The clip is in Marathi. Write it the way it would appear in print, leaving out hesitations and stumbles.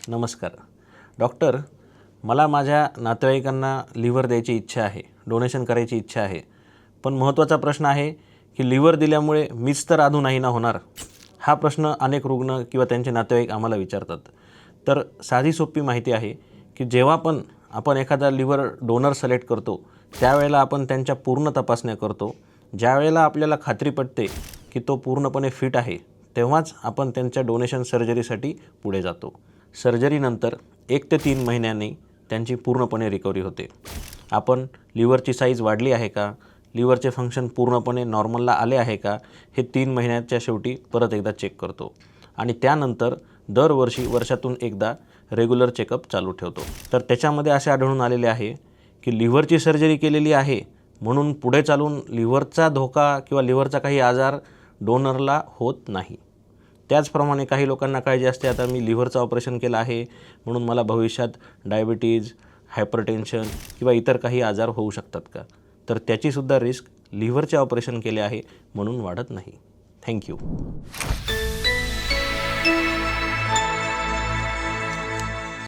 नमस्कार डॉक्टर, मला माझ्या नातेवाईकांना लिव्हर द्यायची इच्छा आहे, डोनेशन करायची इच्छा आहे. पण महत्त्वाचा प्रश्न आहे की लिव्हर दिल्यामुळे मीच तर आधू नाही ना होणार. हा प्रश्न अनेक रुग्ण किंवा त्यांचे नातेवाईक आम्हाला विचारतात. तर साधी सोपी माहिती आहे की जेव्हा पण आपण एखादा लिव्हर डोनर सिलेक्ट करतो त्यावेळेला आपण त्यांच्या पूर्ण तपासण्या करतो. ज्यावेळेला आपल्याला खात्री पटते की तो पूर्णपणे फिट आहे तेव्हाच आपण त्यांच्या डोनेशन सर्जरीसाठी पुढे जातो. सर्जरीनंतर 1 ते 3 महिन्यांनी त्यांची पूर्णपणे रिकव्हरी होते. आपण लिव्हरची साईज वाढली आहे का, लिव्हरचे फंक्शन पूर्णपणे नॉर्मलला आले आहे का, हे 3 महिन्याच्या शेवटी परत एकदा चेक करतो आणि त्यानंतर दरवर्षी वर्षातून एकदा रेग्युलर चेकअप चालू ठेवतो. तर त्याच्यामध्ये असे आढळून आलेले आहे की लिव्हरची सर्जरी केलेली आहे म्हणून पुढे चालून लिव्हरचा धोका किंवा लिव्हरचा काही आजार डोनरला होत नाही. त्याचप्रमाणे काही लोकांना काळजी असते, आता मी लिव्हरचं ऑपरेशन केलं आहे म्हणून मला भविष्यात डायबिटीज, हायपरटेन्शन किंवा इतर काही आजार होऊ शकतात का? तर त्याचीसुद्धा रिस्क लिव्हरचे ऑपरेशन केले आहे म्हणून वाढत नाही. थँक्यू.